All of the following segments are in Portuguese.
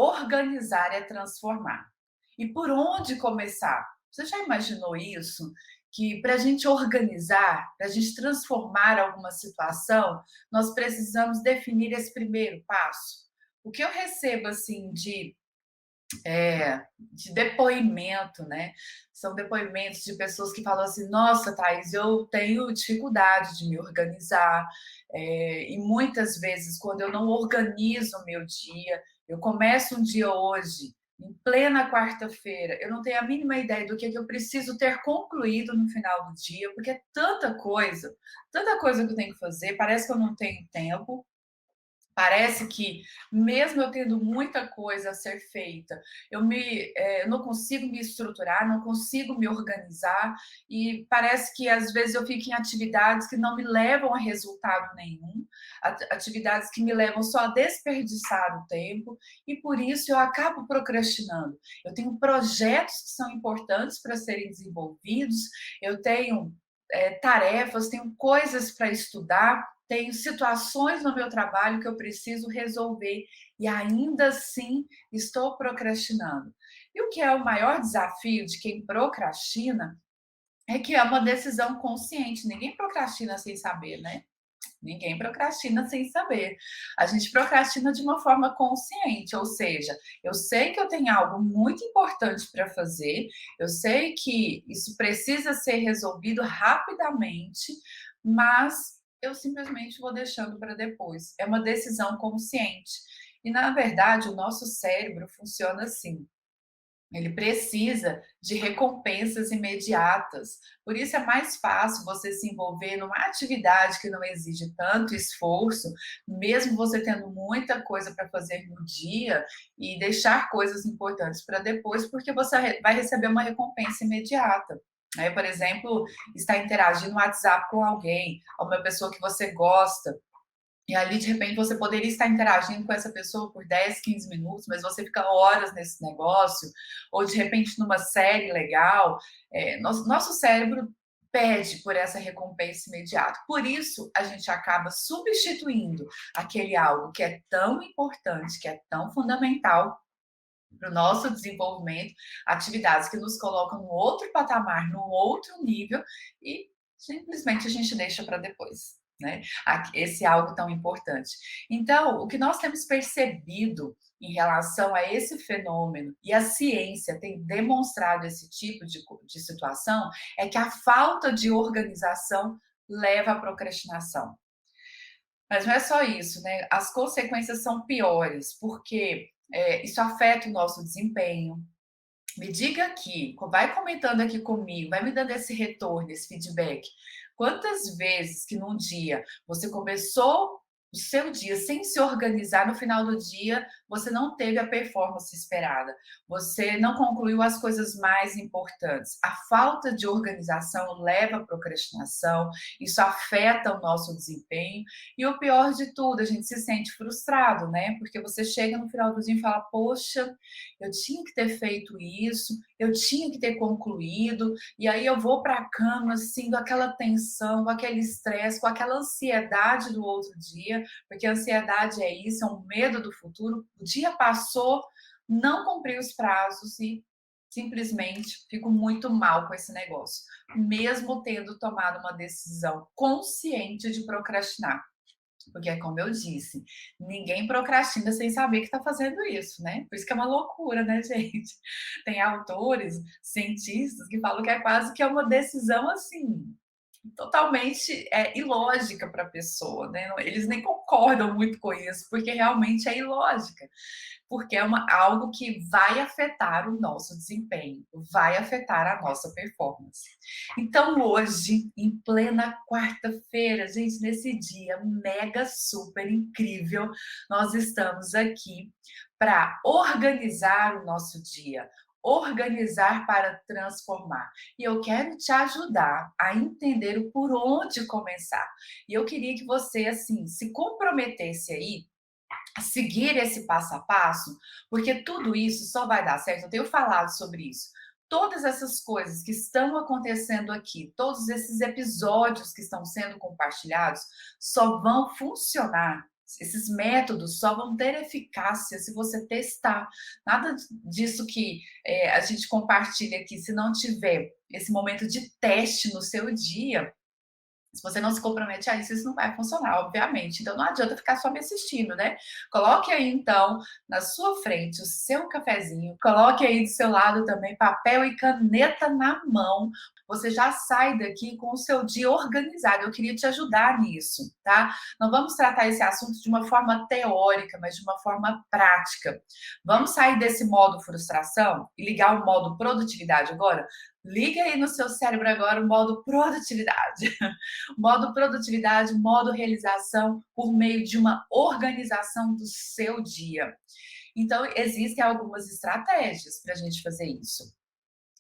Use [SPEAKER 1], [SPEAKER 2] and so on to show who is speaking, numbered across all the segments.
[SPEAKER 1] Organizar é transformar. E por onde começar? Você já imaginou isso? Que para a gente organizar, para a gente transformar alguma situação, nós precisamos definir esse primeiro passo. O que eu recebo assim de depoimento, né? São depoimentos de pessoas que falam assim: nossa, Thaís, eu tenho dificuldade de me organizar, e muitas vezes, quando eu não organizo o meu dia, eu começo um dia hoje, em plena quarta-feira, eu não tenho a mínima ideia do que eu preciso ter concluído no final do dia, porque é tanta coisa que eu tenho que fazer, parece que eu não tenho tempo. Parece que, mesmo eu tendo muita coisa a ser feita, eu não consigo me estruturar, não consigo me organizar, e parece que às vezes eu fico em atividades que não me levam a resultado nenhum, atividades que me levam só a desperdiçar o tempo, e por isso eu acabo procrastinando. Eu tenho projetos que são importantes para serem desenvolvidos, eu tenho tarefas, tenho coisas para estudar, tenho situações no meu trabalho que eu preciso resolver e ainda assim estou procrastinando. E o que é o maior desafio de quem procrastina é que é uma decisão consciente. Ninguém procrastina sem saber, né? Ninguém procrastina sem saber. A gente procrastina de uma forma consciente, ou seja, eu sei que eu tenho algo muito importante para fazer, eu sei que isso precisa ser resolvido rapidamente, mas eu simplesmente vou deixando para depois. É uma decisão consciente. E, na verdade, o nosso cérebro funciona assim. Ele precisa de recompensas imediatas. Por isso é mais fácil você se envolver numa atividade que não exige tanto esforço, mesmo você tendo muita coisa para fazer no dia, e deixar coisas importantes para depois, porque você vai receber uma recompensa imediata. Por exemplo, estar interagindo no WhatsApp com alguém, uma pessoa que você gosta, e ali, de repente, você poderia estar interagindo com essa pessoa por 10, 15 minutos, mas você fica horas nesse negócio, ou de repente numa série legal. Nosso cérebro pede por essa recompensa imediata. Por isso, a gente acaba substituindo aquele algo que é tão importante, que é tão fundamental para o nosso desenvolvimento, atividades que nos colocam no outro patamar, no outro nível, e simplesmente a gente deixa para depois, né? Esse algo tão importante. Então, o que nós temos percebido em relação a esse fenômeno, e a ciência tem demonstrado esse tipo de situação, é que a falta de organização leva à procrastinação. Mas não é só isso, né? As consequências são piores, porque isso afeta o nosso desempenho. Me diga aqui, vai comentando aqui comigo, vai me dando esse retorno, esse feedback. Quantas vezes que num dia você começou o seu dia sem se organizar, no final do dia você não teve a performance esperada, você não concluiu as coisas mais importantes. A falta de organização leva à procrastinação, isso afeta o nosso desempenho, e o pior de tudo, a gente se sente frustrado, né? Porque você chega no final do dia e fala: poxa, eu tinha que ter feito isso, eu tinha que ter concluído, e aí eu vou para a cama assim, com aquela tensão, com aquele estresse, com aquela ansiedade do outro dia, porque a ansiedade é isso, é um medo do futuro. O dia passou, não cumpri os prazos e simplesmente fico muito mal com esse negócio, mesmo tendo tomado uma decisão consciente de procrastinar. Porque é como eu disse, ninguém procrastina sem saber que está fazendo isso, né? Por isso que é uma loucura, né, gente? Tem autores, cientistas que falam que é quase que é uma decisão assim, totalmente ilógica para a pessoa, né? Eles nem concordam muito com isso, porque realmente é ilógica, porque é algo que vai afetar o nosso desempenho, vai afetar a nossa performance. Então, hoje, em plena quarta-feira, gente, nesse dia mega super incrível, nós estamos aqui para organizar o nosso dia, organizar para transformar. E eu quero te ajudar a entender o por onde começar. E eu queria que você, assim, se comprometesse aí a seguir esse passo a passo, porque tudo isso só vai dar certo. Eu tenho falado sobre isso. Todas essas coisas que estão acontecendo aqui, todos esses episódios que estão sendo compartilhados, só vão funcionar Esses métodos só vão ter eficácia se você testar. Nada disso que a gente compartilha aqui, se não tiver esse momento de teste no seu dia, se você não se compromete a isso, isso não vai funcionar, obviamente. Então não adianta ficar só me assistindo, né? Coloque aí então na sua frente o seu cafezinho, coloque aí do seu lado também papel e caneta na mão. Você já sai daqui com o seu dia organizado. Eu queria te ajudar nisso, tá? Não vamos tratar esse assunto de uma forma teórica, mas de uma forma prática. Vamos sair desse modo frustração e ligar o modo produtividade agora? Liga aí no seu cérebro agora o modo produtividade. Modo produtividade, modo realização, por meio de uma organização do seu dia. Então, existem algumas estratégias para a gente fazer isso.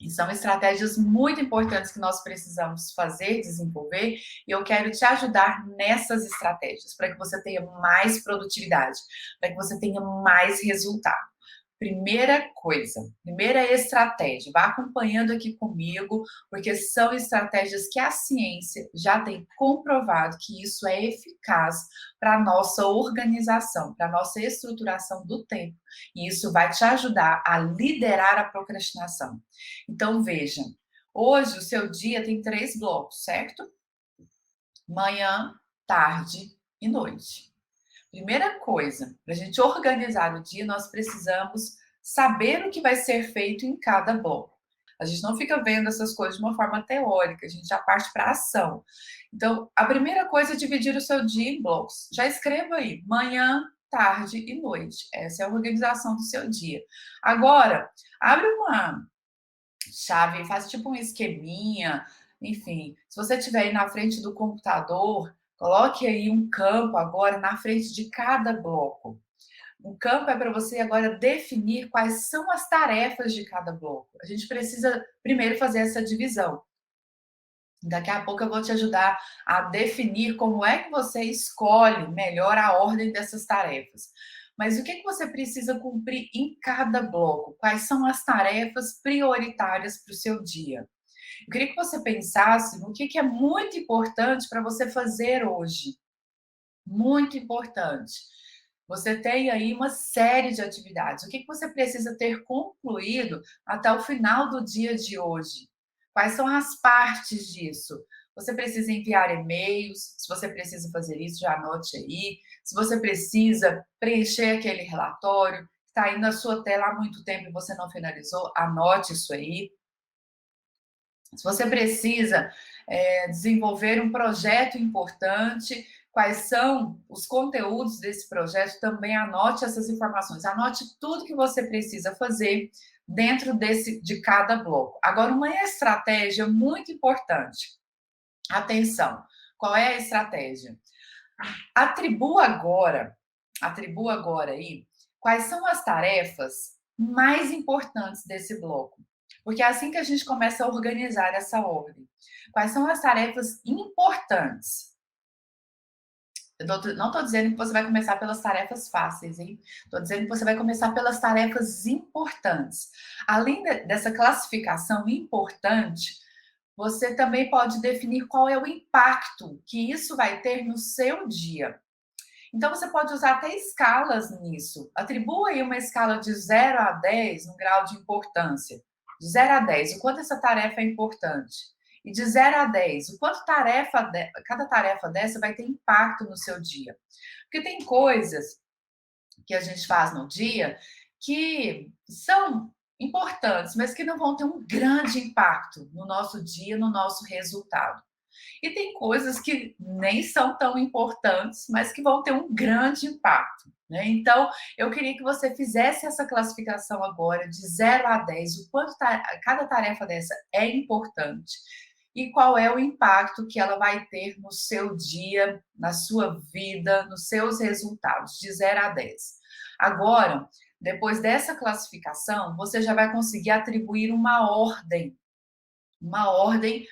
[SPEAKER 1] E são estratégias muito importantes que nós precisamos fazer, desenvolver, e eu quero te ajudar nessas estratégias, para que você tenha mais produtividade, para que você tenha mais resultado. Primeira coisa, primeira estratégia, vá acompanhando aqui comigo, porque são estratégias que a ciência já tem comprovado que isso é eficaz para a nossa organização, para a nossa estruturação do tempo. E isso vai te ajudar a liderar a procrastinação. Então, veja, hoje o seu dia tem 3 blocos, certo? Manhã, tarde e noite. Primeira coisa, para a gente organizar o dia, nós precisamos saber o que vai ser feito em cada bloco. A gente não fica vendo essas coisas de uma forma teórica, a gente já parte para a ação. Então, a primeira coisa é dividir o seu dia em blocos. Já escreva aí, manhã, tarde e noite. Essa é a organização do seu dia. Agora, abre uma chave, faz tipo um esqueminha, enfim. Se você estiver aí na frente do computador, coloque aí um campo agora na frente de cada bloco. Um campo é para você agora definir quais são as tarefas de cada bloco. A gente precisa primeiro fazer essa divisão. Daqui a pouco eu vou te ajudar a definir como é que você escolhe melhor a ordem dessas tarefas. Mas o que que você precisa cumprir em cada bloco? Quais são as tarefas prioritárias para o seu dia? Eu queria que você pensasse no que é muito importante para você fazer hoje. Muito importante. Você tem aí uma série de atividades. O que você precisa ter concluído até o final do dia de hoje? Quais são as partes disso? Você precisa enviar e-mails, se você precisa fazer isso, já anote aí. Se você precisa preencher aquele relatório, está aí na sua tela há muito tempo e você não finalizou, anote isso aí. Se você precisa desenvolver um projeto importante, quais são os conteúdos desse projeto, também anote essas informações. Anote tudo que você precisa fazer dentro de cada bloco. Agora, uma estratégia muito importante. Atenção, qual é a estratégia? Atribua agora aí quais são as tarefas mais importantes desse bloco. Porque é assim que a gente começa a organizar essa ordem. Quais são as tarefas importantes? Não estou dizendo que você vai começar pelas tarefas fáceis, hein? Estou dizendo que você vai começar pelas tarefas importantes. Além dessa classificação importante, você também pode definir qual é o impacto que isso vai ter no seu dia. Então, você pode usar até escalas nisso. Atribua aí uma escala de 0 a 10 no grau de importância. De 0 a 10, o quanto essa tarefa é importante. E de 0 a 10, o quanto cada tarefa dessa vai ter impacto no seu dia. Porque tem coisas que a gente faz no dia que são importantes, mas que não vão ter um grande impacto no nosso dia, no nosso resultado. E tem coisas que nem são tão importantes, mas que vão ter um grande impacto, né? Então, eu queria que você fizesse essa classificação agora de 0 a 10, o quanto cada tarefa dessa é importante e qual é o impacto que ela vai ter no seu dia, na sua vida, nos seus resultados, de 0 a 10. Agora, depois dessa classificação, você já vai conseguir atribuir uma ordem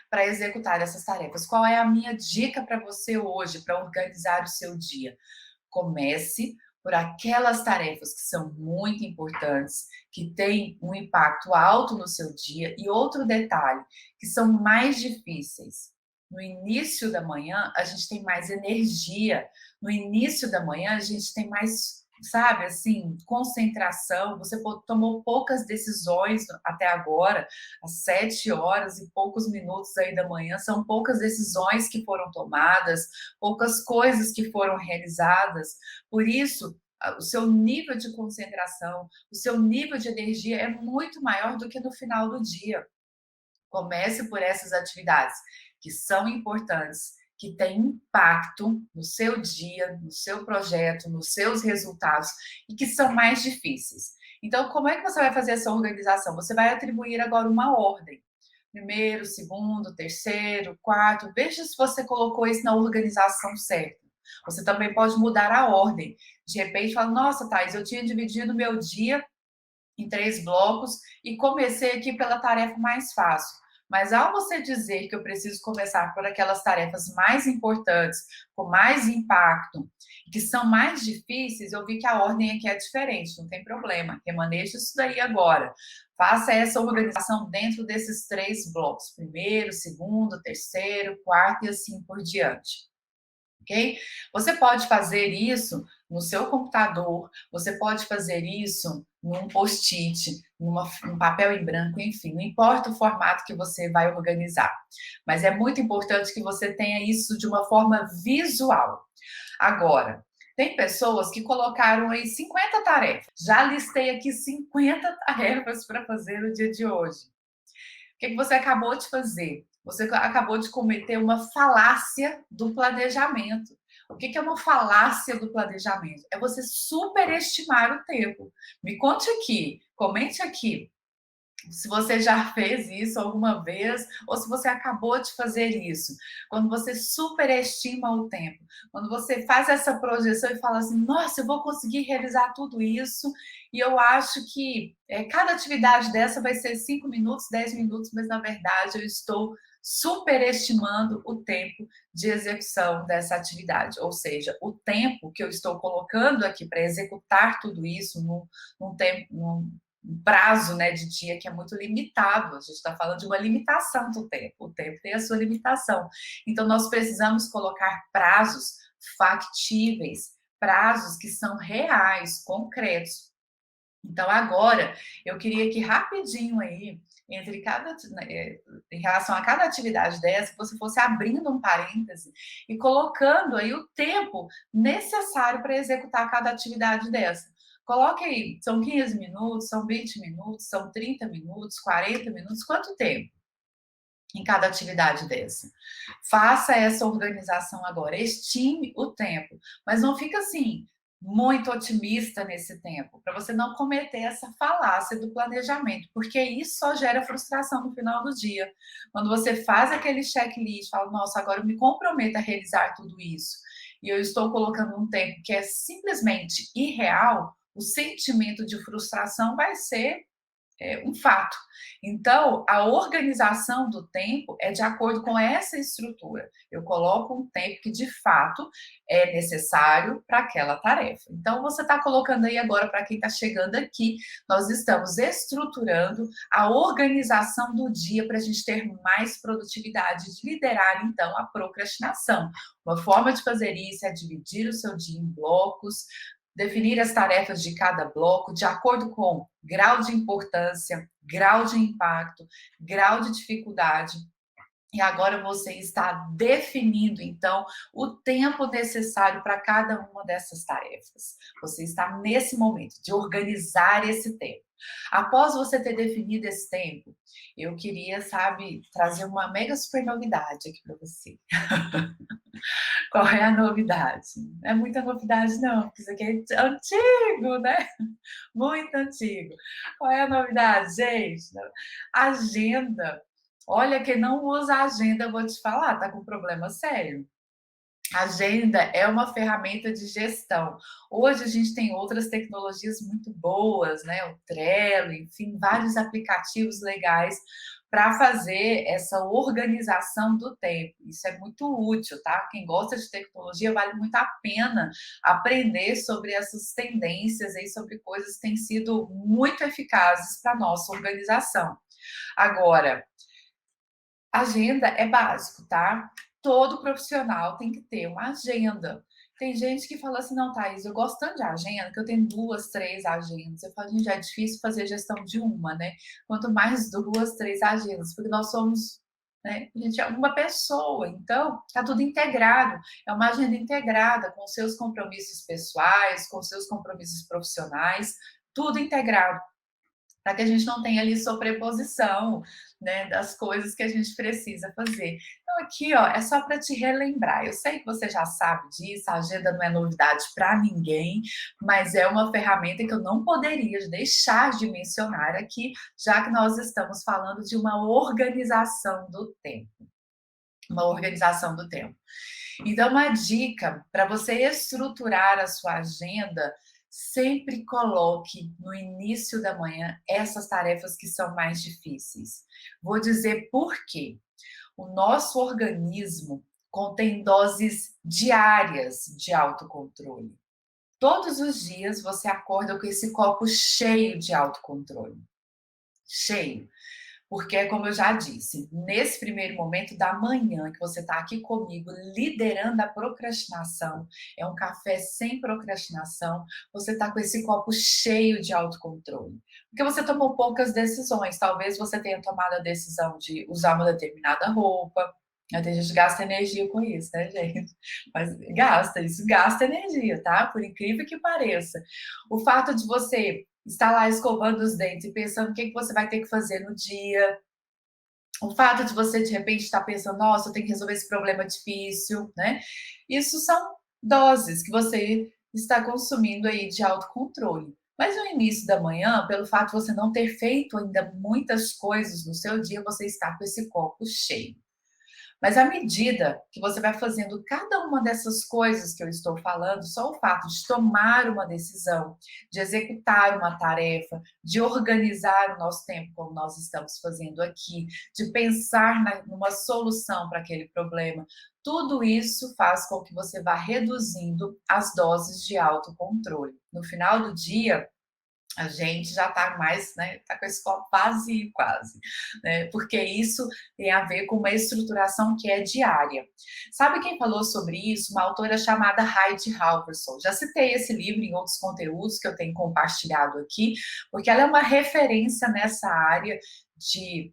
[SPEAKER 1] para executar essas tarefas. Qual é a minha dica para você hoje, para organizar o seu dia? Comece por aquelas tarefas que são muito importantes, que têm um impacto alto no seu dia, e outro detalhe, que são mais difíceis. No início da manhã, a gente tem mais energia. No início da manhã, a gente tem mais, sabe, assim, concentração. Você tomou poucas decisões até agora, às 7 horas e poucos minutos aí da manhã, são poucas decisões que foram tomadas, poucas coisas que foram realizadas. Por isso, o seu nível de concentração, o seu nível de energia é muito maior do que no final do dia. Comece por essas atividades que são importantes, que têm impacto no seu dia, no seu projeto, nos seus resultados e que são mais difíceis. Então, como é que você vai fazer essa organização? Você vai atribuir agora uma ordem. Primeiro, segundo, terceiro, quarto. Veja se você colocou isso na organização certa. Você também pode mudar a ordem. De repente, fala: nossa, Thais, eu tinha dividido meu dia em 3 blocos e comecei aqui pela tarefa mais fácil. Mas ao você dizer que eu preciso começar por aquelas tarefas mais importantes, com mais impacto, que são mais difíceis, eu vi que a ordem aqui é diferente, não tem problema. Remaneje isso daí agora. Faça essa organização dentro desses 3 blocos: primeiro, segundo, terceiro, quarto e assim por diante. Ok? Você pode fazer isso no seu computador, você pode fazer isso num post-it, num papel em branco, enfim, não importa o formato que você vai organizar, mas é muito importante que você tenha isso de uma forma visual. Agora, tem pessoas que colocaram aí 50 tarefas. Já listei aqui 50 tarefas para fazer no dia de hoje. O que você acabou de fazer? Você acabou de cometer uma falácia do planejamento. O que é uma falácia do planejamento? É você superestimar o tempo. Me conte aqui, comente aqui se você já fez isso alguma vez ou se você acabou de fazer isso. Quando você superestima o tempo, quando você faz essa projeção e fala assim: nossa, eu vou conseguir realizar tudo isso e eu acho que cada atividade dessa vai ser 5 minutos, 10 minutos, mas na verdade eu estou superestimando o tempo de execução dessa atividade, ou seja, o tempo que eu estou colocando aqui para executar tudo isso num tempo, um prazo, né, de dia que é muito limitado. A gente está falando de uma limitação do tempo. O tempo tem a sua limitação. Então, nós precisamos colocar prazos factíveis, prazos que são reais, concretos. Então, agora, eu queria que rapidinho aí, entre em relação a cada atividade dessa, você fosse abrindo um parêntese e colocando aí o tempo necessário para executar cada atividade dessa. Coloque aí, são 15 minutos, são 20 minutos, são 30 minutos, 40 minutos, quanto tempo em cada atividade dessa? Faça essa organização agora, estime o tempo, mas não fica assim, muito otimista nesse tempo, para você não cometer essa falácia do planejamento, porque isso só gera frustração no final do dia. Quando você faz aquele checklist, fala: nossa, agora eu me comprometo a realizar tudo isso, e eu estou colocando um tempo que é simplesmente irreal, o sentimento de frustração vai ser um fato. Então, a organização do tempo é de acordo com essa estrutura. Eu coloco um tempo que, de fato, é necessário para aquela tarefa. Então, você está colocando aí agora, para quem está chegando aqui, nós estamos estruturando a organização do dia para a gente ter mais produtividade, de liderar, então, a procrastinação. Uma forma de fazer isso é dividir o seu dia em blocos, definir as tarefas de cada bloco de acordo com grau de importância, grau de impacto, grau de dificuldade. E agora você está definindo, então, o tempo necessário para cada uma dessas tarefas. Você está nesse momento de organizar esse tempo. Após você ter definido esse tempo, eu queria, sabe, trazer uma mega super novidade aqui para você. Qual é a novidade? Não é muita novidade, não, porque isso aqui é antigo, né? Muito antigo. Qual é a novidade, gente? Agenda. Olha, quem não usa agenda, eu vou te falar, tá com problema sério. Agenda é uma ferramenta de gestão. Hoje a gente tem outras tecnologias muito boas, né? O Trello, enfim, vários aplicativos legais para fazer essa organização do tempo. Isso é muito útil, tá? Quem gosta de tecnologia vale muito a pena aprender sobre essas tendências aí, sobre coisas que têm sido muito eficazes para nossa organização. Agora, agenda é básico, tá? Todo profissional tem que ter uma agenda. Tem gente que fala assim: "Não, Thaís, eu gosto tanto de agenda que eu tenho 2, 3 agendas". Eu falo: "Gente, já é difícil fazer gestão de uma, né, quanto mais 2, 3 agendas", porque nós somos, né, a gente é uma pessoa, então tá tudo integrado. É uma agenda integrada com seus compromissos pessoais, com seus compromissos profissionais, tudo integrado para que a gente não tenha ali sobreposição, né, das coisas que a gente precisa fazer. Então aqui, ó, é só para te relembrar. Eu sei que você já sabe disso, a agenda não é novidade para ninguém, mas é uma ferramenta que eu não poderia deixar de mencionar aqui, já que nós estamos falando de uma organização do tempo. Uma organização do tempo. Então, uma dica para você estruturar a sua agenda, sempre coloque no início da manhã essas tarefas que são mais difíceis. Vou dizer por quê. O nosso organismo contém doses diárias de autocontrole. Todos os dias você acorda com esse copo cheio de autocontrole. Cheio. Porque, como eu já disse, nesse primeiro momento da manhã que você está aqui comigo, liderando a procrastinação, é um café sem procrastinação, você está com esse copo cheio de autocontrole. Porque você tomou poucas decisões, talvez você tenha tomado a decisão de usar uma determinada roupa, né, tem gente que gasta energia com isso, né, gente? Mas gasta, isso gasta energia, tá? Por incrível que pareça. O fato de você estar lá escovando os dentes e pensando o que você vai ter que fazer no dia, o fato de você de repente estar pensando, nossa, eu tenho que resolver esse problema difícil, né? Isso são doses que você está consumindo aí de autocontrole. Mas no início da manhã, pelo fato de você não ter feito ainda muitas coisas no seu dia, você está com esse copo cheio. Mas à medida que você vai fazendo cada uma dessas coisas que eu estou falando, só o fato de tomar uma decisão, de executar uma tarefa, de organizar o nosso tempo, como nós estamos fazendo aqui, de pensar numa solução para aquele problema, tudo isso faz com que você vá reduzindo as doses de autocontrole. No final do dia, a gente já está mais, né, tá com esse copo vazio quase, né, porque isso tem a ver com uma estruturação que é diária. Sabe quem falou sobre isso? Uma autora chamada Heidi Halverson. Já citei esse livro em outros conteúdos que eu tenho compartilhado aqui, porque ela é uma referência nessa área de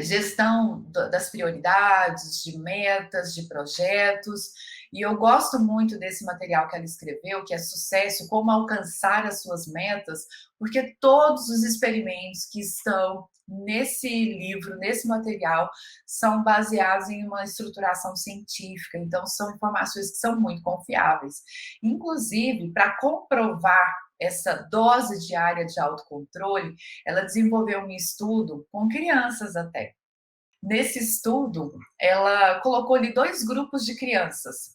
[SPEAKER 1] gestão das prioridades, de metas, de projetos. E eu gosto muito desse material que ela escreveu, que é Sucesso, Como Alcançar as Suas Metas, porque todos os experimentos que estão nesse livro, nesse material, são baseados em uma estruturação científica, então são informações que são muito confiáveis. Inclusive, para comprovar essa dose diária de autocontrole, ela desenvolveu um estudo com crianças até. Nesse estudo, ela colocou ali dois grupos de crianças.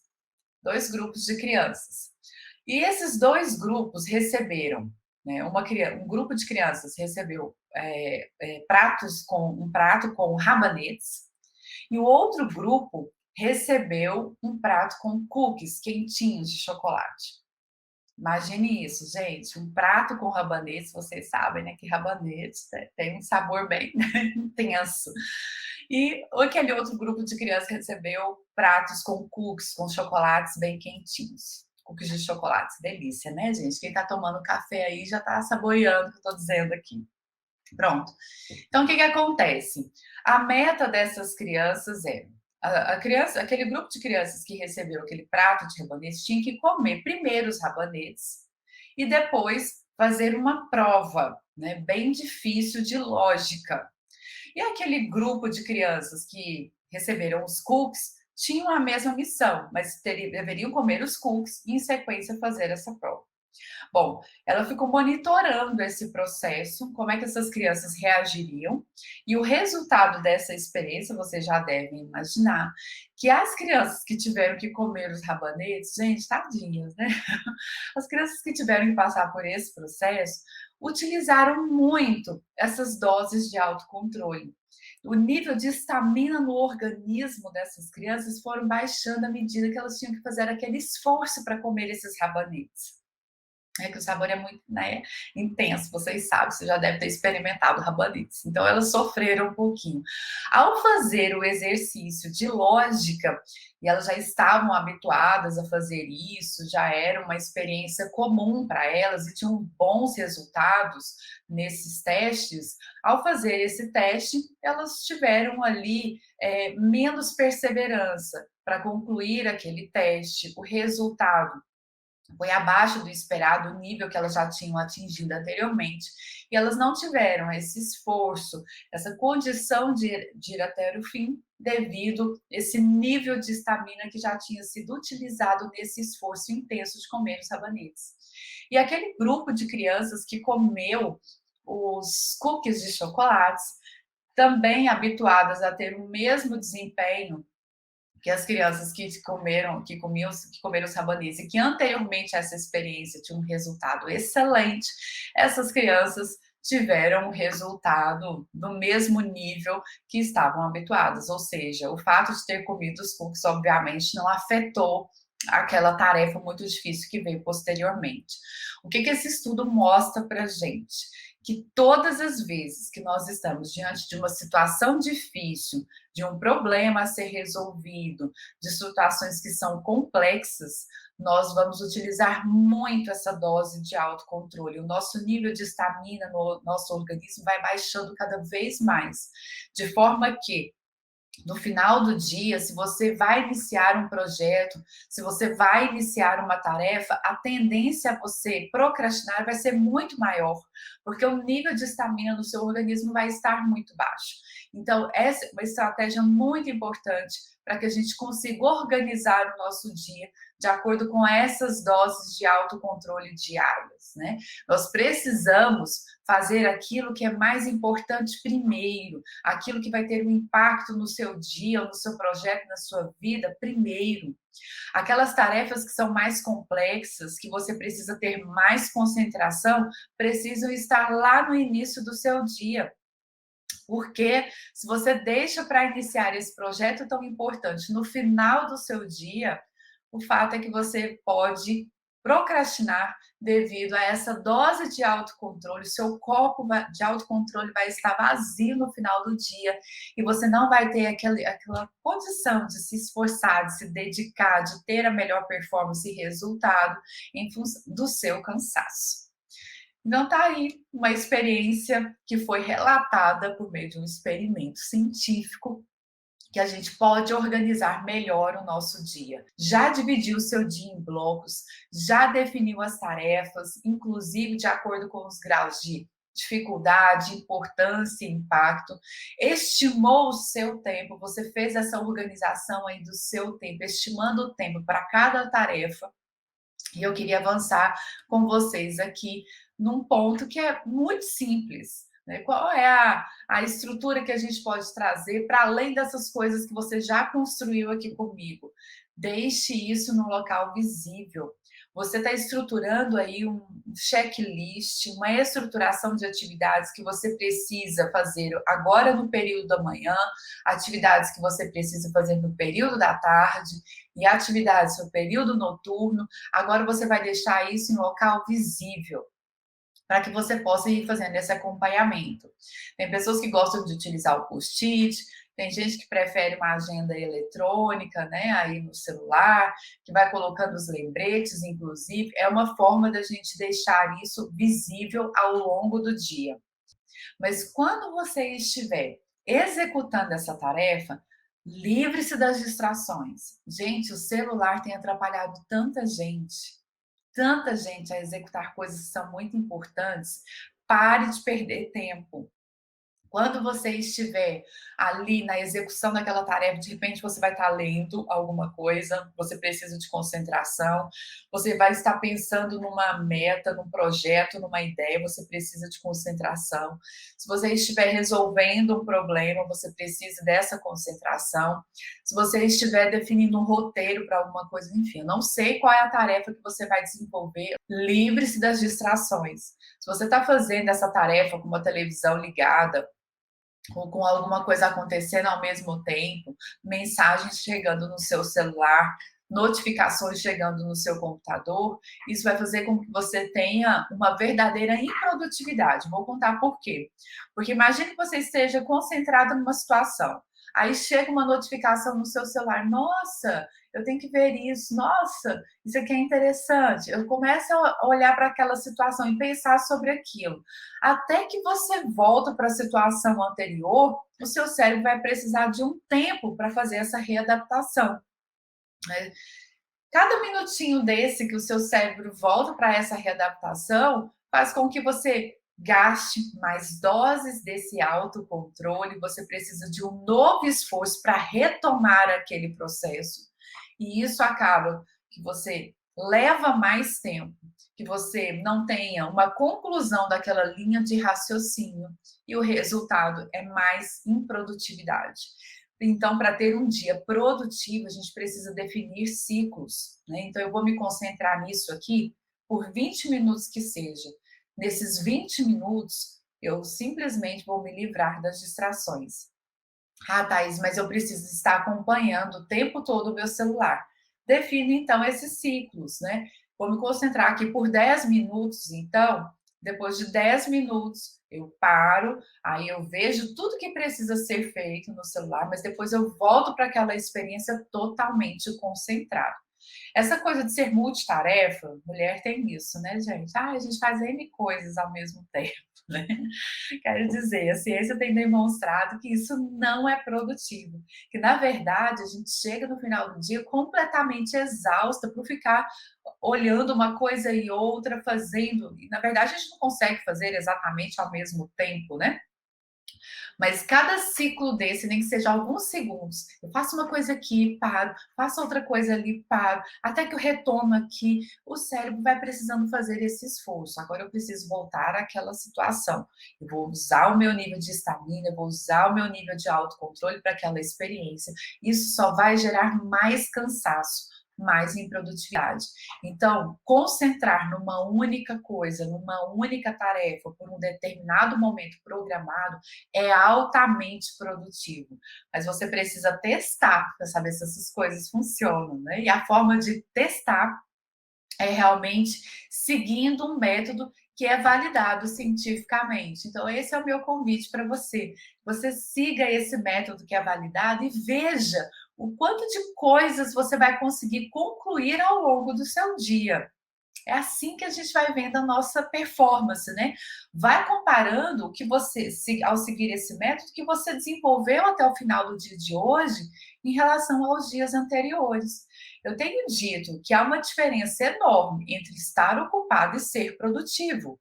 [SPEAKER 1] E esses dois grupos receberam, né, um grupo de crianças recebeu um prato com rabanetes, e o outro grupo recebeu um prato com cookies quentinhos de chocolate. Imagine isso, gente, um prato com rabanetes, vocês sabem, né, que rabanetes tem um sabor bem intenso. E aquele outro grupo de crianças recebeu pratos com cookies, com chocolates bem quentinhos. Cookies de chocolate, delícia, né, gente? Quem tá tomando café aí já tá saboreando o que eu tô dizendo aqui. Pronto. Então, o que que acontece? A meta dessas crianças é a criança, aquele grupo de crianças que recebeu aquele prato de rabanetes tinha que comer primeiro os rabanetes e depois fazer uma prova, né, bem difícil de lógica. E aquele grupo de crianças que receberam os cookies tinham a mesma missão, mas deveriam comer os cookies e, em sequência, fazer essa prova. Bom, ela ficou monitorando esse processo, como é que essas crianças reagiriam, e o resultado dessa experiência, você já deve imaginar, que as crianças que tiveram que comer os rabanetes, gente, tadinhas, né? As crianças que tiveram que passar por esse processo utilizaram muito essas doses de autocontrole. O nível de estamina no organismo dessas crianças foram baixando à medida que elas tinham que fazer aquele esforço para comer esses rabanetes. É que o sabor é muito, né, intenso, vocês sabem, você já deve ter experimentado rabanites. Então elas sofreram um pouquinho. Ao fazer o exercício de lógica, e elas já estavam habituadas a fazer isso, já era uma experiência comum para elas e tinham bons resultados nesses testes. Ao fazer esse teste, elas tiveram ali menos perseverança para concluir aquele teste. O resultado foi abaixo do esperado, o nível que elas já tinham atingido anteriormente, e elas não tiveram esse esforço, essa condição de ir até o fim, devido a esse nível de estamina que já tinha sido utilizado nesse esforço intenso de comer os rabanetes. E aquele grupo de crianças que comeu os cookies de chocolates, também habituadas a ter o mesmo desempenho que as crianças que comeram os rabanetes e que anteriormente a essa experiência tinham um resultado excelente, essas crianças tiveram um resultado do mesmo nível que estavam habituadas, ou seja, o fato de ter comido os cookies obviamente não afetou aquela tarefa muito difícil que veio posteriormente. O que esse estudo mostra para gente? Que todas as vezes que nós estamos diante de uma situação difícil, de um problema a ser resolvido, de situações que são complexas, nós vamos utilizar muito essa dose de autocontrole. O nosso nível de estamina no nosso organismo vai baixando cada vez mais, de forma que no final do dia, se você vai iniciar um projeto, se você vai iniciar uma tarefa, a tendência a você procrastinar vai ser muito maior, porque o nível de estamina do seu organismo vai estar muito baixo. Então, essa é uma estratégia muito importante para que a gente consiga organizar o nosso dia de acordo com essas doses de autocontrole diárias, né? Nós precisamos fazer aquilo que é mais importante primeiro, aquilo que vai ter um impacto no seu dia, no seu projeto, na sua vida, primeiro. Aquelas tarefas que são mais complexas, que você precisa ter mais concentração, precisam estar lá no início do seu dia. Porque se você deixa para iniciar esse projeto tão importante no final do seu dia, o fato é que você pode procrastinar devido a essa dose de autocontrole, seu copo de autocontrole vai estar vazio no final do dia e você não vai ter aquela condição de se esforçar, de se dedicar, de ter a melhor performance e resultado em função do seu cansaço. Então, tá aí uma experiência que foi relatada por meio de um experimento científico que a gente pode organizar melhor o nosso dia. Já dividiu o seu dia em blocos, já definiu as tarefas, inclusive de acordo com os graus de dificuldade, importância e impacto, estimou o seu tempo, você fez essa organização aí do seu tempo, estimando o tempo para cada tarefa, e eu queria avançar com vocês aqui num ponto que é muito simples. Né? Qual é a estrutura que a gente pode trazer para além dessas coisas que você já construiu aqui comigo? Deixe isso no local visível. Você está estruturando aí um checklist, uma estruturação de atividades que você precisa fazer agora no período da manhã, atividades que você precisa fazer no período da tarde e atividades no período noturno. Agora você vai deixar isso em local visível, para que você possa ir fazendo esse acompanhamento. Tem pessoas que gostam de utilizar o post-it, tem gente que prefere uma agenda eletrônica, né, aí no celular, que vai colocando os lembretes, inclusive, é uma forma da gente deixar isso visível ao longo do dia. Mas quando você estiver executando essa tarefa, livre-se das distrações. Gente, o celular tem atrapalhado tanta gente a executar coisas que são muito importantes. Pare de perder tempo. Quando você estiver ali na execução daquela tarefa, de repente você vai estar lendo alguma coisa, você precisa de concentração, você vai estar pensando numa meta, num projeto, numa ideia, você precisa de concentração. Se você estiver resolvendo um problema, você precisa dessa concentração. Se você estiver definindo um roteiro para alguma coisa, enfim, eu não sei qual é a tarefa que você vai desenvolver, livre-se das distrações. Se você está fazendo essa tarefa com uma televisão ligada, ou com alguma coisa acontecendo ao mesmo tempo, mensagens chegando no seu celular, notificações chegando no seu computador, isso vai fazer com que você tenha uma verdadeira improdutividade. Vou contar por quê. Porque imagine que você esteja concentrado numa situação. Aí chega uma notificação no seu celular. Nossa, eu tenho que ver isso. Nossa, isso aqui é interessante. Eu começo a olhar para aquela situação e pensar sobre aquilo. Até que você volta para a situação anterior, o seu cérebro vai precisar de um tempo para fazer essa readaptação, né? Cada minutinho desse que o seu cérebro volta para essa readaptação faz com que você gaste mais doses desse autocontrole, você precisa de um novo esforço para retomar aquele processo. E isso acaba que você leva mais tempo, que você não tenha uma conclusão daquela linha de raciocínio e o resultado é mais improdutividade. Então, para ter um dia produtivo, a gente precisa definir ciclos, né? Então, eu vou me concentrar nisso aqui por 20 minutos que seja. Nesses 20 minutos, eu simplesmente vou me livrar das distrações. Ah, Thaís, mas eu preciso estar acompanhando o tempo todo o meu celular. Define, então, esses ciclos, né? Vou me concentrar aqui por 10 minutos, então, depois de 10 minutos, eu paro, aí eu vejo tudo que precisa ser feito no celular, mas depois eu volto para aquela experiência totalmente concentrada. Essa coisa de ser multitarefa, mulher tem isso, né, gente? Ah, a gente faz N coisas ao mesmo tempo, né? Quero dizer, a ciência tem demonstrado que isso não é produtivo, que na verdade a gente chega no final do dia completamente exausta por ficar olhando uma coisa e outra, fazendo, e na verdade a gente não consegue fazer exatamente ao mesmo tempo, né? Mas cada ciclo desse, nem que seja alguns segundos, eu faço uma coisa aqui, paro, faço outra coisa ali, paro, até que eu retomo aqui, o cérebro vai precisando fazer esse esforço. Agora eu preciso voltar àquela situação. Eu vou usar o meu nível de estamina, eu vou usar o meu nível de autocontrole para aquela experiência. Isso só vai gerar mais cansaço, mais improdutividade. Então, concentrar numa única coisa, numa única tarefa, por um determinado momento programado, é altamente produtivo. Mas você precisa testar para saber se essas coisas funcionam, né? E a forma de testar é realmente seguindo um método que é validado cientificamente. Então, esse é o meu convite para você. Você siga esse método que é validado e veja o quanto de coisas você vai conseguir concluir ao longo do seu dia. É assim que a gente vai vendo a nossa performance, né? Vai comparando o que você, ao seguir esse método, que você desenvolveu até o final do dia de hoje em relação aos dias anteriores. Eu tenho dito que há uma diferença enorme entre estar ocupado e ser produtivo.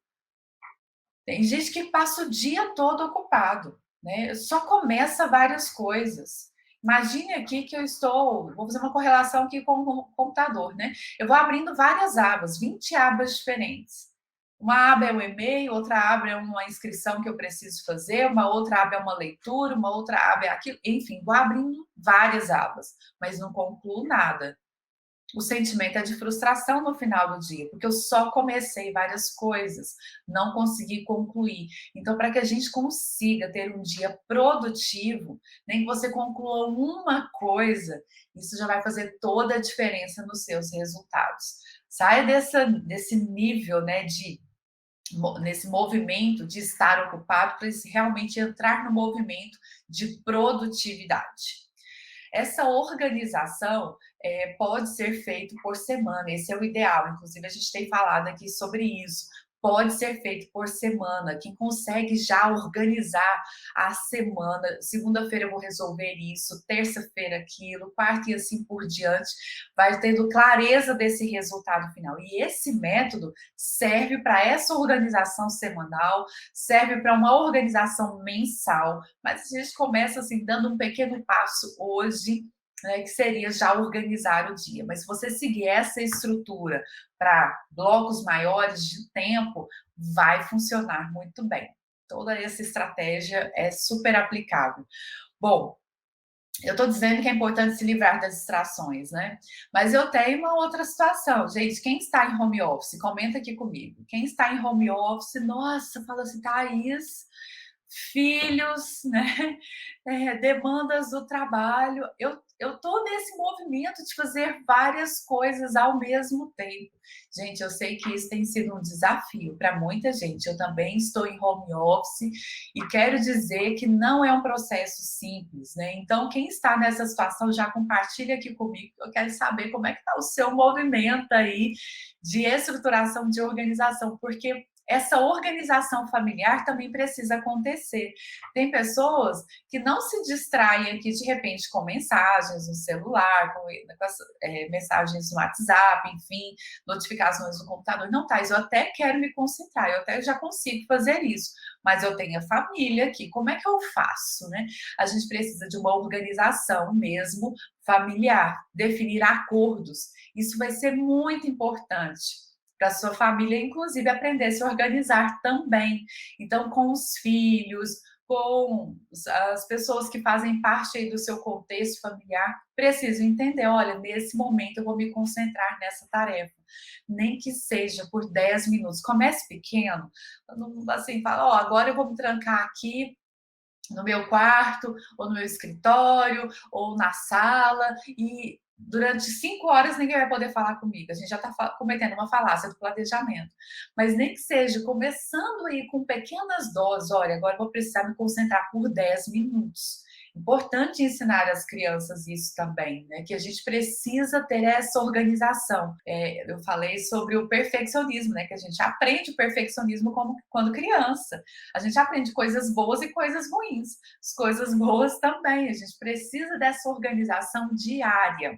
[SPEAKER 1] Tem gente que passa o dia todo ocupado, né? Só começa várias coisas. Imagine aqui que eu estou, vou fazer uma correlação aqui com o computador, né? Eu vou abrindo várias abas, 20 abas diferentes. Uma aba é um e-mail, outra aba é uma inscrição que eu preciso fazer, uma outra aba é uma leitura, uma outra aba é aquilo. Enfim, vou abrindo várias abas, mas não concluo nada. O sentimento é de frustração no final do dia, porque eu só comecei várias coisas, não consegui concluir. Então, para que a gente consiga ter um dia produtivo, nem que você conclua uma coisa, isso já vai fazer toda a diferença nos seus resultados. Saia desse nível, né, nesse movimento de estar ocupado, para realmente entrar no movimento de produtividade. Essa organização pode ser feita por semana, esse é o ideal. Inclusive, a gente tem falado aqui sobre isso. Pode ser feito por semana. Quem consegue já organizar a semana, segunda-feira eu vou resolver isso, terça-feira aquilo, quarta e assim por diante, vai tendo clareza desse resultado final. E esse método serve para essa organização semanal, serve para uma organização mensal, mas a gente começa assim, dando um pequeno passo hoje, né, que seria já organizar o dia. Mas se você seguir essa estrutura para blocos maiores de tempo, vai funcionar muito bem. Toda essa estratégia é super aplicável. Bom, eu estou dizendo que é importante se livrar das distrações, né? Mas eu tenho uma outra situação. Gente, quem está em home office, comenta aqui comigo. Quem está em home office, nossa, fala assim, Thaís, filhos, né? Demandas do trabalho. Eu tô nesse movimento de fazer várias coisas ao mesmo tempo. Gente, eu sei que isso tem sido um desafio para muita gente. Eu também estou em home office e quero dizer que não é um processo simples, né? Então, quem está nessa situação já compartilha aqui comigo. Eu quero saber como é que está o seu movimento aí de estruturação, de organização, porque essa organização familiar também precisa acontecer. Tem pessoas que não se distraem aqui de repente com mensagens no celular, mensagens no WhatsApp, enfim, notificações no computador. Não, Thais, eu até quero me concentrar, eu até já consigo fazer isso, mas eu tenho a família aqui, como é que eu faço, né? A gente precisa de uma organização mesmo familiar, definir acordos. Isso vai ser muito importante para sua família, inclusive aprender a se organizar também. Então, com os filhos, com as pessoas que fazem parte aí do seu contexto familiar, precisam entender, olha, nesse momento eu vou me concentrar nessa tarefa, nem que seja por 10 minutos. Comece pequeno, assim, fala, ó, agora eu vou me trancar aqui no meu quarto, ou no meu escritório, ou na sala, e durante 5 horas ninguém vai poder falar comigo. A gente já está cometendo uma falácia do planejamento. Mas nem que seja começando aí com pequenas doses, olha, agora eu vou precisar me concentrar por 10 minutos. Importante ensinar as crianças isso também, né? Que a gente precisa ter essa organização. Eu falei sobre o perfeccionismo, né? Que a gente aprende o perfeccionismo como quando criança. A gente aprende coisas boas e coisas ruins. As coisas boas também. A gente precisa dessa organização diária.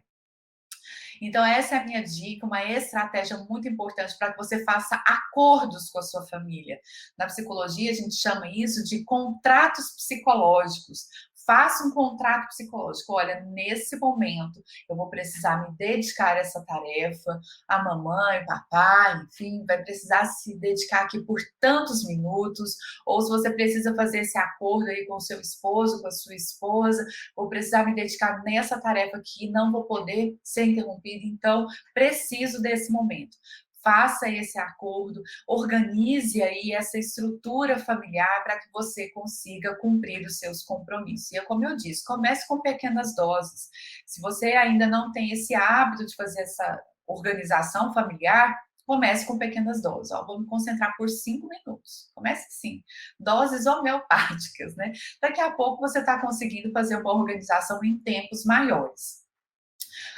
[SPEAKER 1] Então, essa é a minha dica, uma estratégia muito importante para que você faça acordos com a sua família. Na psicologia, a gente chama isso de contratos psicológicos. Faça um contrato psicológico. Olha, nesse momento eu vou precisar me dedicar a essa tarefa. A mamãe, papai, enfim, vai precisar se dedicar aqui por tantos minutos. Ou se você precisa fazer esse acordo aí com o seu esposo, com a sua esposa, vou precisar me dedicar nessa tarefa aqui, não vou poder ser interrompida, então preciso desse momento. Faça esse acordo, organize aí essa estrutura familiar para que você consiga cumprir os seus compromissos. E é como eu disse, comece com pequenas doses. Se você ainda não tem esse hábito de fazer essa organização familiar, comece com pequenas doses. Ó, vou me concentrar por 5 minutos. Comece assim. Doses homeopáticas, né? Daqui a pouco você está conseguindo fazer uma organização em tempos maiores.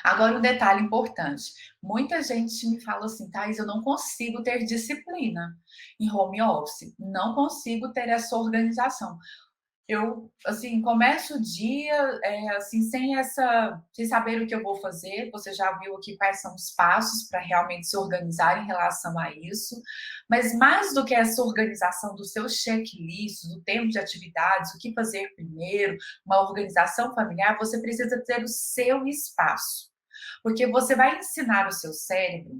[SPEAKER 1] Agora, um detalhe importante: muita gente me fala assim, Thais, eu não consigo ter disciplina em home office, não consigo ter essa organização. Eu, assim, começo o dia, assim, sem saber o que eu vou fazer. Você já viu aqui quais são os passos para realmente se organizar em relação a isso. Mas mais do que essa organização do seu checklist, do tempo de atividades, o que fazer primeiro, uma organização familiar, você precisa ter o seu espaço. Porque você vai ensinar o seu cérebro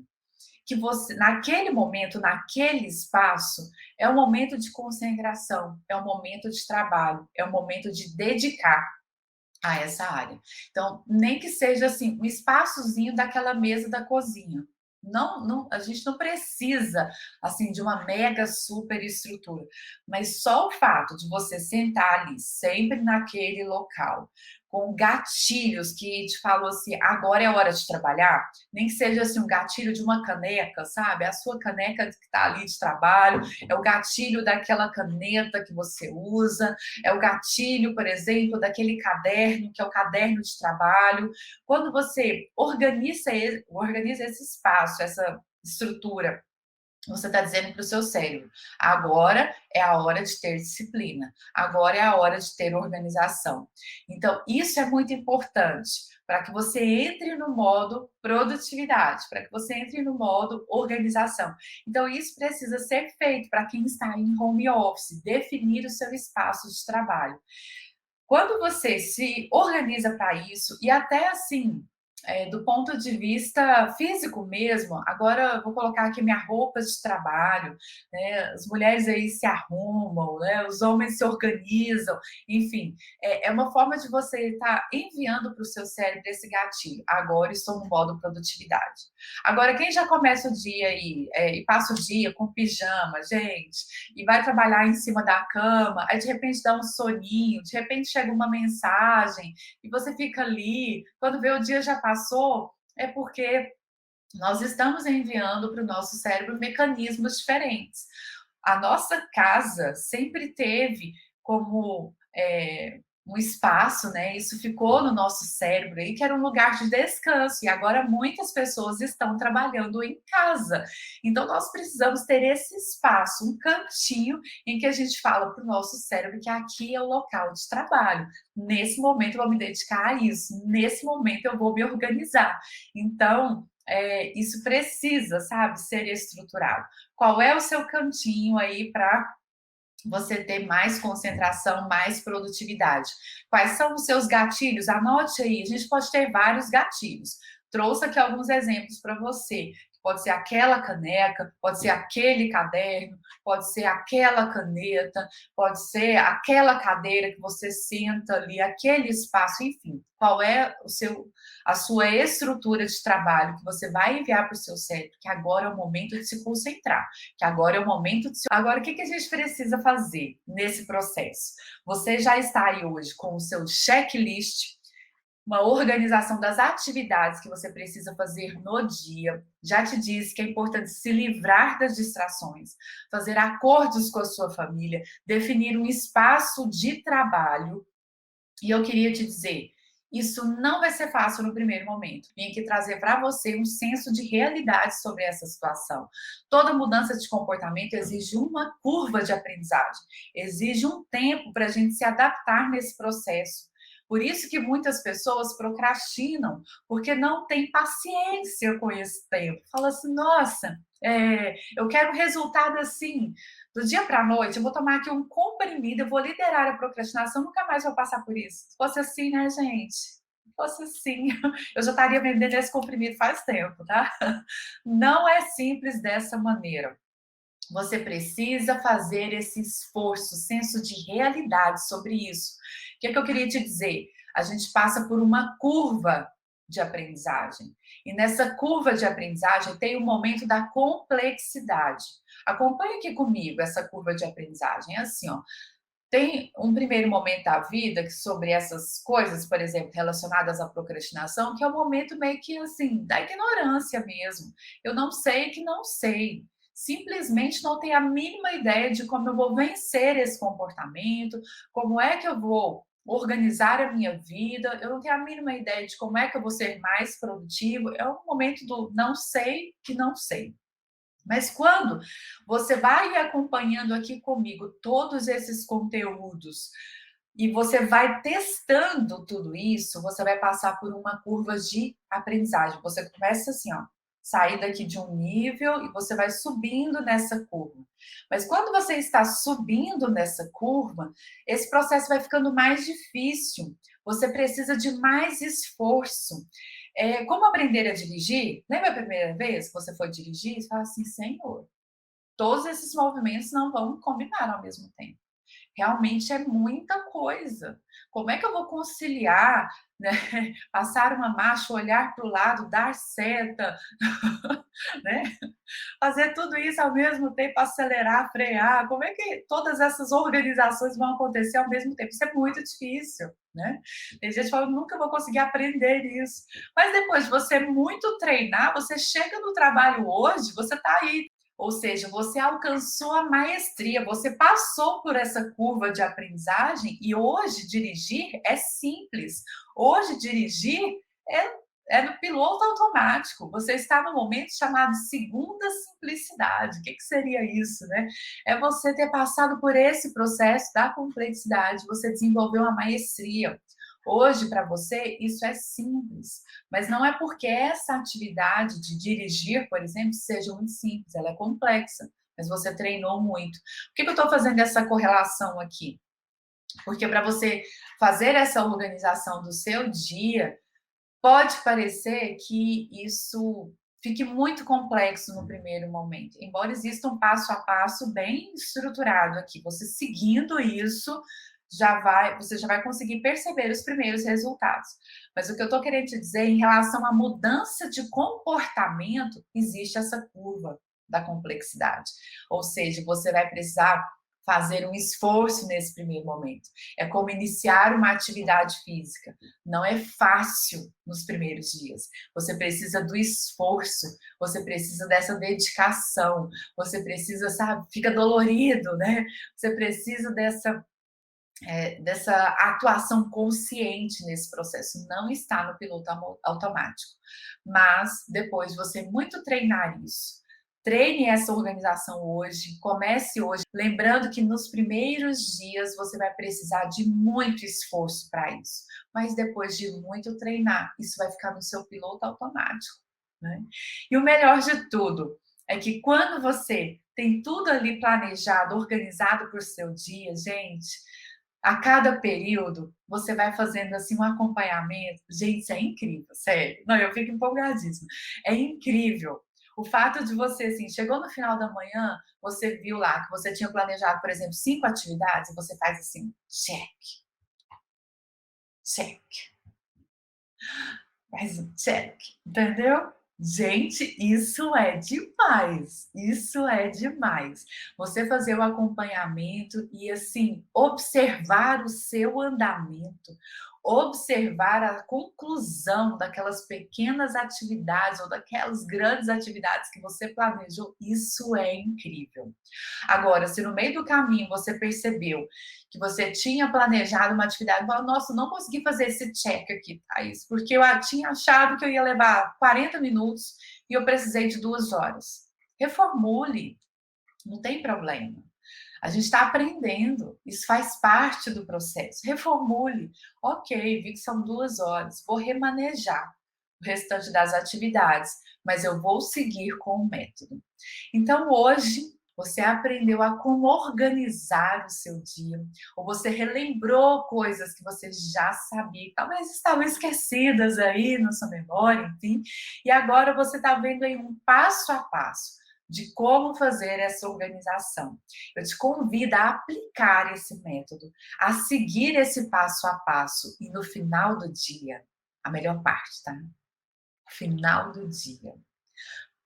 [SPEAKER 1] que você, naquele momento, naquele espaço, é um momento de concentração, é um momento de trabalho, é um momento de dedicar a essa área. Então, nem que seja assim, um espaçozinho daquela mesa da cozinha. Não, não, a gente não precisa assim de uma mega super estrutura, mas só o fato de você sentar ali sempre naquele local, com gatilhos que te falam assim, agora é hora de trabalhar, nem que seja assim um gatilho de uma caneca, sabe? A sua caneca que está ali de trabalho, é o gatilho daquela caneta que você usa, é o gatilho, por exemplo, daquele caderno, que é o caderno de trabalho. Quando você organiza esse espaço, essa estrutura, você está dizendo para o seu cérebro: agora é a hora de ter disciplina, agora é a hora de ter organização. Então, isso é muito importante para que você entre no modo produtividade, para que você entre no modo organização. Então, isso precisa ser feito para quem está em home office, definir o seu espaço de trabalho. Quando você se organiza para isso, e até assim, do ponto de vista físico mesmo, agora eu vou colocar aqui minha roupa de trabalho, né? As mulheres aí se arrumam, né? Os homens se organizam, enfim, é uma forma de você estar enviando para o seu cérebro esse gatilho. Agora estou no modo produtividade. Agora, quem já começa o dia aí, e passa o dia com pijama, gente, e vai trabalhar em cima da cama, aí de repente dá um soninho, de repente chega uma mensagem, e você fica ali, quando vê o dia já passou, é porque nós estamos enviando para o nosso cérebro mecanismos diferentes. A nossa casa sempre teve como um espaço, né? Isso ficou no nosso cérebro aí, que era um lugar de descanso, e agora muitas pessoas estão trabalhando em casa. Então, nós precisamos ter esse espaço, um cantinho em que a gente fala para o nosso cérebro que aqui é o local de trabalho. Nesse momento, eu vou me dedicar a isso. Nesse momento, eu vou me organizar. Então, isso precisa, sabe, ser estruturado. Qual é o seu cantinho aí para você ter mais concentração, mais produtividade? Quais são os seus gatilhos? Anote aí, a gente pode ter vários gatilhos. Trouxe aqui alguns exemplos para você. Pode ser aquela caneca, pode ser aquele caderno, pode ser aquela caneta, pode ser aquela cadeira que você senta ali, aquele espaço, enfim. Qual é a sua estrutura de trabalho que você vai enviar para o seu cérebro, que agora é o momento de se concentrar, que agora é o momento de se... Agora, o que a gente precisa fazer nesse processo? Você já está aí hoje com o seu checklist, uma organização das atividades que você precisa fazer no dia. Já te disse que é importante se livrar das distrações, fazer acordos com a sua família, definir um espaço de trabalho. E eu queria te dizer, isso não vai ser fácil no primeiro momento. Vim aqui trazer para você um senso de realidade sobre essa situação. Toda mudança de comportamento exige uma curva de aprendizagem, exige um tempo para a gente se adaptar nesse processo. Por isso que muitas pessoas procrastinam, porque não têm paciência com esse tempo. Fala assim, nossa, eu quero resultado assim, do dia para a noite, eu vou tomar aqui um comprimido, eu vou liderar a procrastinação, nunca mais vou passar por isso. Se fosse assim, né, gente? Se fosse assim, eu já estaria vendendo esse comprimido faz tempo, tá? Não é simples dessa maneira. Você precisa fazer esse esforço, senso de realidade sobre isso. O que é que eu queria te dizer? A gente passa por uma curva de aprendizagem. E nessa curva de aprendizagem tem o momento da complexidade. Acompanhe aqui comigo essa curva de aprendizagem. É assim, ó. Tem um primeiro momento da vida que sobre essas coisas, por exemplo, relacionadas à procrastinação, que é o momento meio que assim, da ignorância mesmo. Eu não sei que não sei. Simplesmente não tenho a mínima ideia de como eu vou vencer esse comportamento, como é que eu vou organizar a minha vida, eu não tenho a mínima ideia de como é que eu vou ser mais produtivo. É o momento do não sei que não sei. Mas quando você vai acompanhando aqui comigo todos esses conteúdos e você vai testando tudo isso, você vai passar por uma curva de aprendizagem. Você começa assim, ó, sair daqui de um nível e você vai subindo nessa curva. Mas quando você está subindo nessa curva, esse processo vai ficando mais difícil. Você precisa de mais esforço. Como aprender a dirigir? Lembra a primeira vez que você foi dirigir? Você fala assim, Senhor, todos esses movimentos não vão combinar ao mesmo tempo. Realmente é muita coisa. Como é que eu vou conciliar, né? Passar uma marcha, olhar para o lado, dar seta, né? Fazer tudo isso ao mesmo tempo, acelerar, frear, como é que todas essas organizações vão acontecer ao mesmo tempo? Isso é muito difícil, né? Tem gente falando, nunca vou conseguir aprender isso. Mas depois de você muito treinar, você chega no trabalho hoje, você está aí. Ou seja, você alcançou a maestria, você passou por essa curva de aprendizagem e hoje dirigir é simples. Hoje dirigir é no piloto automático. Você está no momento chamado segunda simplicidade. O que seria isso, né? É você ter passado por esse processo da complexidade, você desenvolveu uma maestria. Hoje, para você, isso é simples, mas não é porque essa atividade de dirigir, por exemplo, seja muito simples, ela é complexa, mas você treinou muito. Por que eu estou fazendo essa correlação aqui? Porque para você fazer essa organização do seu dia, pode parecer que isso fique muito complexo no primeiro momento, embora exista um passo a passo bem estruturado aqui. Você seguindo isso você já vai conseguir perceber os primeiros resultados. Mas o que eu estou querendo te dizer em relação à mudança de comportamento, existe essa curva da complexidade. Ou seja, você vai precisar fazer um esforço nesse primeiro momento. É como iniciar uma atividade física. Não é fácil nos primeiros dias. Você precisa do esforço, você precisa dessa dedicação, você precisa, sabe, fica dolorido, né? Você precisa dessa atuação consciente nesse processo. Não está no piloto automático. Mas depois de você muito treinar isso, treine essa organização hoje, comece hoje, lembrando que nos primeiros dias você vai precisar de muito esforço para isso, mas depois de muito treinar, isso vai ficar no seu piloto automático, né? E o melhor de tudo é que quando você tem tudo ali planejado, organizado para o seu dia, gente, a cada período, você vai fazendo assim um acompanhamento. Gente, isso é incrível, sério. Não, eu fico empolgadíssima. É incrível. O fato de você, assim, chegou no final da manhã, você viu lá que você tinha planejado, por exemplo, 5 atividades, e você faz assim, check, check, faz um check, entendeu? Gente, isso é demais, isso é demais. Você fazer o acompanhamento e, assim, observar o seu andamento, observar a conclusão daquelas pequenas atividades ou daquelas grandes atividades que você planejou, isso é incrível. Agora, se no meio do caminho você percebeu que você tinha planejado uma atividade, fala, nossa, não consegui fazer esse check aqui, Thaís, porque eu tinha achado que eu ia levar 40 minutos e eu precisei de 2 horas. Reformule, não tem problema. A gente está aprendendo, isso faz parte do processo. Reformule. Ok, vi que são 2 horas, vou remanejar o restante das atividades, mas eu vou seguir com o método. Então, hoje, você aprendeu a como organizar o seu dia, ou você relembrou coisas que você já sabia, que talvez estavam esquecidas aí na sua memória, enfim, e agora você está vendo aí um passo a passo de como fazer essa organização. Eu te convido a aplicar esse método, a seguir esse passo a passo, e no final do dia, a melhor parte, tá? Final do dia,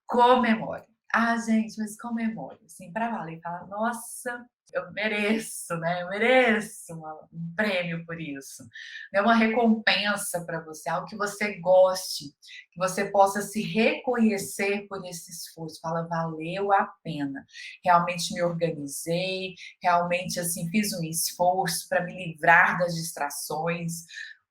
[SPEAKER 1] comemore. Ah, gente, mas comemore, assim, para valer. Fala, nossa, eu mereço, né? Eu mereço um prêmio por isso. É uma recompensa para você, algo que você goste, que você possa se reconhecer por esse esforço. Fala, valeu a pena. Realmente me organizei, realmente, assim, fiz um esforço para me livrar das distrações,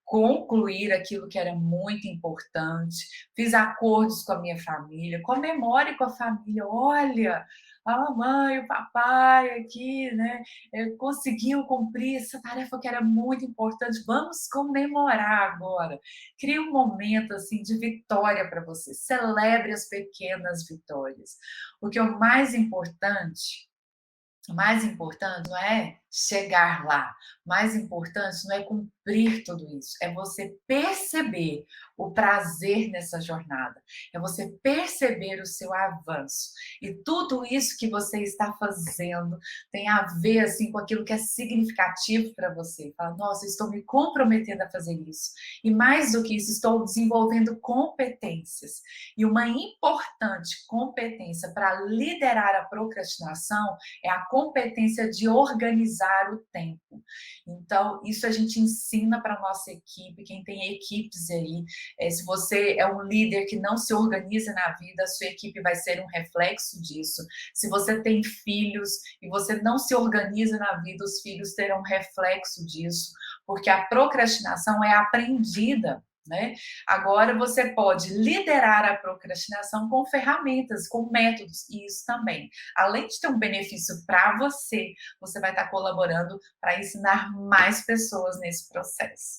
[SPEAKER 1] concluir aquilo que era muito importante, fiz acordos com a minha família, comemore com a família, olha, a mamãe, o papai aqui, né, conseguiu cumprir essa tarefa que era muito importante, vamos comemorar agora. Crie um momento, assim, de vitória para você, celebre as pequenas vitórias, porque o mais importante não é chegar lá, o mais importante não é cumprir tudo isso, é você perceber o prazer nessa jornada, é você perceber o seu avanço. E tudo isso que você está fazendo tem a ver assim com aquilo que é significativo para você. Fala, nossa, estou me comprometendo a fazer isso. E mais do que isso, estou desenvolvendo competências. E uma importante competência para liderar a procrastinação é a competência de organizar o tempo. Então, isso a gente ensina para a nossa equipe, quem tem equipes aí, se você é um líder que não se organiza na vida, a sua equipe vai ser um reflexo disso. Se você tem filhos e você não se organiza na vida, os filhos terão um reflexo disso, porque a procrastinação é aprendida, né? Agora você pode liderar a procrastinação com ferramentas, com métodos, e isso também. Além de ter um benefício para você, você vai estar colaborando para ensinar mais pessoas nesse processo.